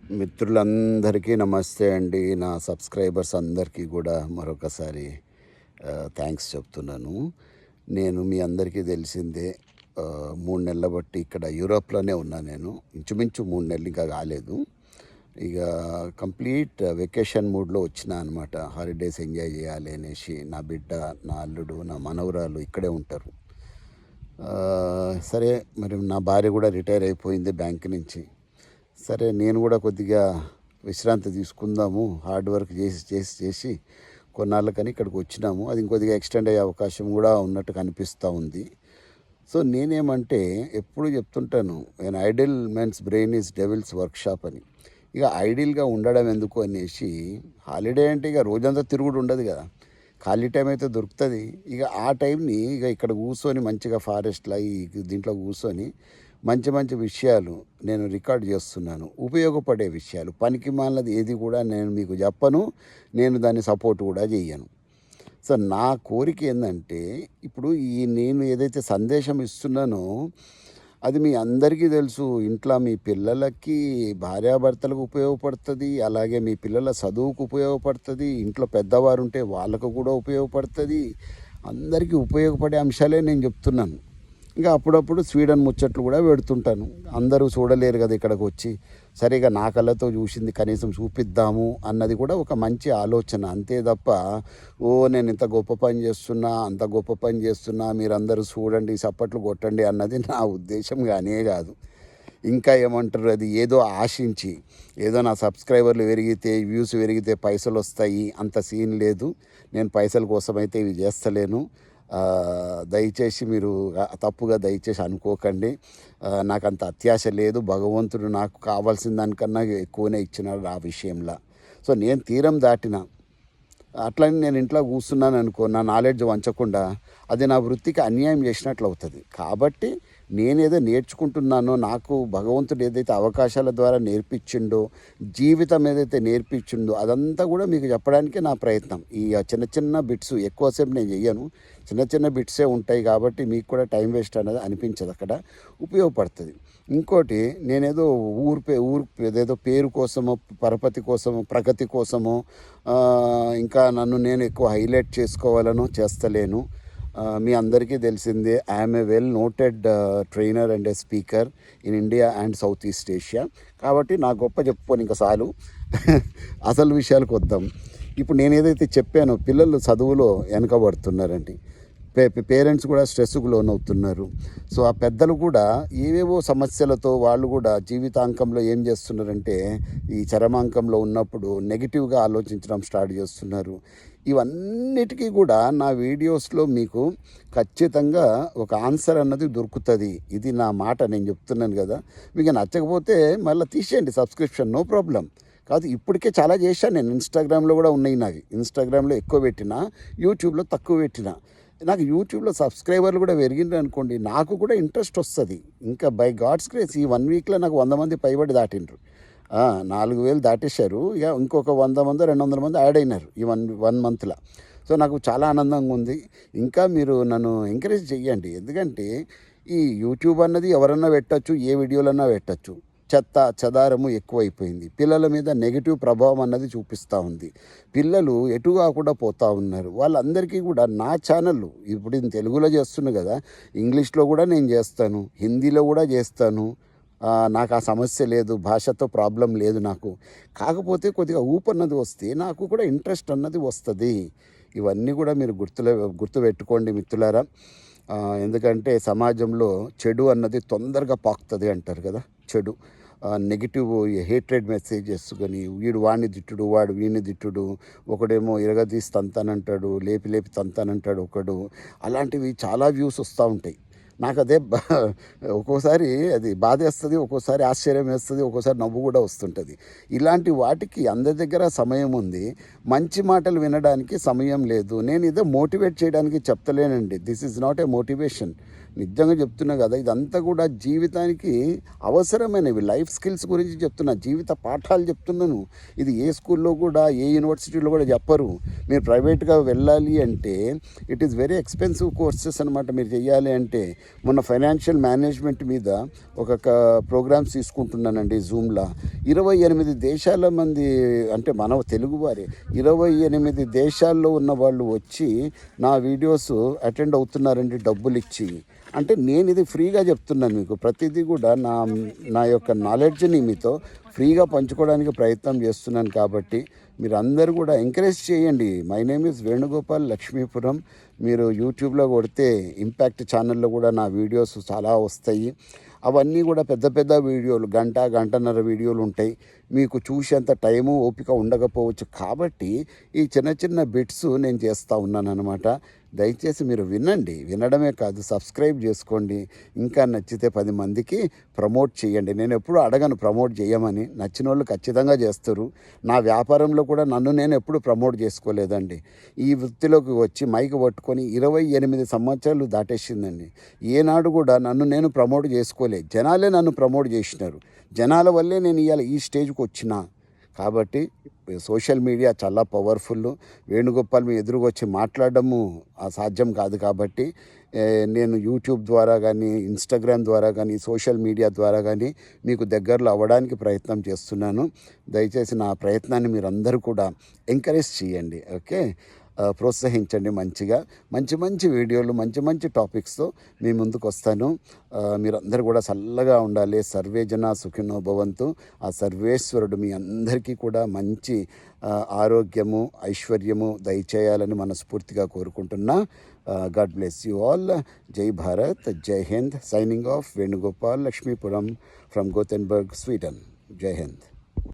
మిత్రులందరికీ నమస్తే అండి. నా సబ్స్క్రైబర్స్ అందరికీ కూడా మరొకసారి థ్యాంక్స్ చెప్తున్నాను. నేను మీ అందరికీ తెలిసిందే 3 నెలల బట్టి ఇక్కడ యూరోప్‌లోనే ఉన్నా నేను. ఇంచుమించు 3 నెలలు ఇంకా కాలేదు. ఇక కంప్లీట్ వెకేషన్ మూడ్‌లో వచ్చినా అనమాట. హాలిడేస్ ఎంజాయ్ చేయాలి అనేసి. నా బిడ్డ, నా అల్లుడు, నా మనవరాలు ఇక్కడే ఉంటారు. సరే మరి నా భార్య కూడా రిటైర్ అయిపోయింది బ్యాంక్ నుంచి. సరే నేను కూడా కొద్దిగా విశ్రాంతి తీసుకుందాము, హార్డ్ వర్క్ చేసి చేసి చేసి కొన్నాళ్ళకని ఇక్కడికి వచ్చినాము. అది ఇంకొద్దిగా ఎక్స్టెండ్ అయ్యే అవకాశం కూడా ఉన్నట్టు కనిపిస్తూ ఉంది. సో నేనేమంటే ఎప్పుడు చెప్తుంటాను, నేను idle men's brain is devil's workshop అని. ఇక ఐడిల్గా ఉండడం ఎందుకు అనేసి, హాలిడే అంటే ఇక రోజంతా తిరుగుడు ఉండదు కదా, ఖాళీ టైం అయితే దొరుకుతుంది. ఇక ఆ టైంని ఇక ఇక్కడ కూర్చొని మంచిగా ఫారెస్ట్లో దీంట్లో కూర్చొని మంచి మంచి విషయాలు నేను రికార్డ్ చేస్తున్నాను. ఉపయోగపడే విషయాలు, పనికి మాలినది ఏది కూడా నేను మీకు చెప్పను, నేను దాన్ని సపోర్ట్ కూడా చేయను. సో నా కోరిక ఏంటంటే, ఇప్పుడు నేను ఏదైతే సందేశం ఇస్తున్నానో అది మీ అందరికీ తెలుసు. ఇంట్లో మీ పిల్లలకి, భార్యాభర్తలకు ఉపయోగపడుతుంది, అలాగే మీ పిల్లల చదువుకు ఉపయోగపడుతుంది, ఇంట్లో పెద్దవారు ఉంటే వాళ్ళకు కూడా ఉపయోగపడుతుంది. అందరికీ ఉపయోగపడే అంశాలే నేను చెప్తున్నాను. ఇంకా అప్పుడప్పుడు స్వీడన్ ముచ్చట్లు కూడా పెడుతుంటాను. అందరూ చూడలేరు కదా ఇక్కడికి వచ్చి, సరిగా నా కళ్ళతో చూసింది కనీసం చూపిద్దాము అన్నది కూడా ఒక మంచి ఆలోచన. అంతే తప్ప నేను ఇంత గొప్ప పని చేస్తున్నా, అంత గొప్ప పని చేస్తున్నా, మీరందరూ చూడండి, చప్పట్లు కొట్టండి అన్నది నా ఉద్దేశం కానే కాదు. ఇంకా ఏమంటారు, అది ఏదో ఆశించి, ఏదో నా సబ్స్క్రైబర్లు పెరిగితే, వ్యూస్ పెరిగితే పైసలు వస్తాయి, అంత సీన్ లేదు. నేను పైసల కోసం అయితే ఇవి చేస్తలేను. దయచేసి మీరు తప్పుగా దయచేసి అనుకోకండి. నాకు అంత అత్యాశ లేదు. భగవంతుడు నాకు కావాల్సిన దానికన్నా ఎక్కువనే ఇచ్చినాడు ఆ విషయంలో. సో నేను తీరం దాటిన, అట్లని నేను ఇంట్లో కూర్చున్నాను అనుకో, నా నాలెడ్జ్ వంచకుండా అది నా వృత్తికి అన్యాయం చేసినట్లు అవుతుంది. కాబట్టి నేనేదో నేర్చుకుంటున్నానో, నాకు భగవంతుడు ఏదైతే అవకాశాల ద్వారా నేర్పించిండో, జీవితం ఏదైతే నేర్పించిండో అదంతా కూడా మీకు చెప్పడానికే నా ప్రయత్నం. ఈ చిన్న చిన్న బిట్స్ ఎక్కువసేపు నేను చెయ్యను, చిన్న చిన్న బిట్సే ఉంటాయి. కాబట్టి మీకు కూడా టైం వేస్ట్ అనేది అనిపించదు, అక్కడ ఉపయోగపడుతుంది. ఇంకోటి, నేనేదో ఊరు ఏదేదో పేరు కోసమో, పరపతి కోసమో, ప్రగతి కోసమో, ఇంకా నన్ను నేను ఎక్కువ హైలైట్ చేసుకోవాలనో చేస్తలేను. మీ అందరికీ తెలిసిందే, I'm a well noted trainer and A speaker in India and south east Asia. కాబట్టి నా గొప్ప చెప్పుకొని ఇంకా చాలు. అసలు విషయాలకు వద్దాం. ఇప్పుడు నేను ఏదైతే చెప్పానో, పిల్లలు చదువులో వెనకబడుతున్నారండి, పేరెంట్స్ కూడా స్ట్రెస్కు లోనవుతున్నారు. సో ఆ పెద్దలు కూడా ఏవేవో సమస్యలతో వాళ్ళు కూడా జీవితాంకంలో ఏం చేస్తున్నారంటే, ఈ చరమాంకంలో ఉన్నప్పుడు నెగిటివ్గా ఆలోచించడం స్టార్ట్ చేస్తున్నారు. ఇవన్నిటికీ కూడా నా వీడియోస్లో మీకు ఖచ్చితంగా ఒక ఆన్సర్ అన్నది దొరుకుతుంది. ఇది నా మాట, నేను చెప్తున్నాను కదా. మీకు నచ్చకపోతే మళ్ళీ తీసేయండి సబ్స్క్రిప్షన్, నో ప్రాబ్లం. కాదు, ఇప్పటికే చాలా చేశాను నేను. ఇన్స్టాగ్రామ్లో కూడా ఉన్నాయి నావి. ఇన్స్టాగ్రామ్లో ఎక్కువ పెట్టినా, యూట్యూబ్లో తక్కువ పెట్టినా. నాకు యూట్యూబ్లో సబ్స్క్రైబర్లు కూడా పెరిగిండ్రు అనుకోండి, నాకు కూడా ఇంట్రెస్ట్ వస్తుంది. ఇంకా బై గాడ్స్ గ్రేస్ ఈ 1 వీక్లో నాకు 100 మంది పైబడి దాటిండ్రు. 4000 దాటేశారు. ఇక ఇంకొక 100 మంది 200 మంది యాడ్ అయినారు ఈ వన్ మంత్లో. సో నాకు చాలా ఆనందంగా ఉంది. ఇంకా మీరు నన్ను ఎంకరేజ్ చెయ్యండి. ఎందుకంటే ఈ యూట్యూబ్ అన్నది ఎవరన్నా పెట్టచ్చు, ఏ వీడియోలన్నా పెట్టచ్చు. చెత్త చెదారము ఎక్కువైపోయింది. పిల్లల మీద నెగిటివ్ ప్రభావం అన్నది చూపిస్తూ ఉంది. పిల్లలు ఎటు కాకుండా పోతూ ఉన్నారు. వాళ్ళందరికీ కూడా నా ఛానల్, ఇప్పుడు నేను తెలుగులో చేస్తున్నా కదా, ఇంగ్లీష్లో కూడా నేను చేస్తాను, హిందీలో కూడా చేస్తాను. నాకు ఆ సమస్య లేదు, భాషతో ప్రాబ్లం లేదు నాకు. కాకపోతే కొద్దిగా ఊపన్నది వస్తే నాకు కూడా ఇంట్రెస్ట్ అన్నది వస్తుంది. ఇవన్నీ కూడా మీరు గుర్తుపెట్టుకోండి మిత్రులారా. ఎందుకంటే సమాజంలో చెడు అన్నది తొందరగా పాకుతుంది అంటారు కదా. చెడు, నెగిటివ్, హేట్రెడ్ మెసేజెస్ కానీ, వీడు వాడిని తిట్టుడు, వాడు వీడిని తిట్టుడు, ఒకడేమో ఇరగదీసి తంతానంటాడు, లేపి లేపి తంతానంటాడు ఒకడు. అలాంటివి చాలా వ్యూస్ వస్తూ ఉంటాయి. నాకు అదే ఒక్కోసారి అది బాధేస్తుంది, ఒక్కోసారి ఆశ్చర్యం వేస్తుంది, ఒక్కోసారి నవ్వు కూడా వస్తుంటుంది. ఇలాంటి వాటికి అందరి దగ్గర సమయం ఉంది, మంచి మాటలు వినడానికి సమయం లేదు. నేను ఇదే మోటివేట్ చేయడానికి చెప్తలేనండి. This is not a motivation. నిజంగా చెప్తున్నా కదా, ఇదంతా కూడా జీవితానికి అవసరమైనవి, లైఫ్ స్కిల్స్ గురించి చెప్తున్నా, జీవిత పాఠాలు చెప్తున్నాను. ఇది ఏ స్కూల్లో కూడా ఏ యూనివర్సిటీలో కూడా చెప్పరు. మీరు ప్రైవేట్గా వెళ్ళాలి అంటే it is very expensive courses అనమాట. మీరు చేయాలి అంటే మొన్న ఫైనాన్షియల్ మేనేజ్మెంట్ మీద ఒక ప్రోగ్రామ్స్ తీసుకుంటున్నానండి జూమ్లో. 28 దేశాల మంది, అంటే మన తెలుగువారే 28 దేశాల్లో ఉన్న వాళ్ళు వచ్చి నా వీడియోస్ అటెండ్ అవుతున్నారండి డబ్బులు ఇచ్చి. అంటే నేను ఇది ఫ్రీగా చెప్తున్నాను మీకు, ప్రతిదీ కూడా నా యొక్క నాలెడ్జ్ని మీతో ఫ్రీగా పంచుకోవడానికి ప్రయత్నం చేస్తున్నాను. కాబట్టి మీరు అందరూ కూడా ఎంకరేజ్ చేయండి. My name is Venugopal Lakshmipuram. మీరు యూట్యూబ్లో కొడితే ఇంపాక్ట్ ఛానల్లో కూడా నా వీడియోస్ చాలా వస్తాయి. అవన్నీ కూడా పెద్ద పెద్ద వీడియోలు, గంటన్నర వీడియోలు ఉంటాయి. మీకు చూసేంత టైము ఓపిక ఉండకపోవచ్చు. కాబట్టి ఈ చిన్న చిన్న బిట్స్ నేను చేస్తూ ఉన్నాను అనమాట. దయచేసి మీరు వినండి, వినడమే కాదు సబ్స్క్రైబ్ చేసుకోండి. ఇంకా నచ్చితే 10 మందికి ప్రమోట్ చేయండి. నేను ఎప్పుడు అడగను ప్రమోట్ చేయమని, నచ్చిన వాళ్ళు ఖచ్చితంగా చేస్తారు. నా వ్యాపారంలో కూడా నన్ను నేను ఎప్పుడు ప్రమోట్ చేసుకోలేదండి. ఈ వృత్తిలోకి వచ్చి మైక్ పట్టుకొని 28 సంవత్సరాలు దాటేసిందండి. ఏనాడు కూడా నన్ను నేను ప్రమోట్ చేసుకోలేదు, జనాలే నన్ను ప్రమోట్ చేసినారు. జనాల వల్లే నేను ఇవాళ ఈ స్టేజ్కి వచ్చిన. కాబట్టి సోషల్ మీడియా చాలా పవర్ఫుల్. వేణుగోపాల్ మీ ఎదురుగా వచ్చి మాట్లాడడము అసాధ్యం కాదు. కాబట్టి నేను యూట్యూబ్ ద్వారా కానీ, ఇన్స్టాగ్రామ్ ద్వారా కానీ, సోషల్ మీడియా ద్వారా కానీ మీకు దగ్గరలో అవ్వడానికి ప్రయత్నం చేస్తున్నాను. దయచేసి నా ప్రయత్నాన్ని మీరందరూ కూడా ఎంకరేజ్ చేయండి. ఓకే, ప్రోత్సహించండి. మంచిగా మంచి వీడియోలు, మంచి టాపిక్స్తో మీ ముందుకు వస్తాను. మీరందరూ కూడా చల్లగా ఉండాలి. సర్వే జన సుఖినో భవంతు. ఆ సర్వేశ్వరుడు మీ అందరికీ కూడా మంచి ఆరోగ్యము, ఐశ్వర్యము దయచేయాలని మనస్ఫూర్తిగా కోరుకుంటున్నా. God bless you all. Jai Bharat, Jai Hind. Signing off, Venugopal Lakshmipuram from Gothenburg, Sweden. Jai Hind.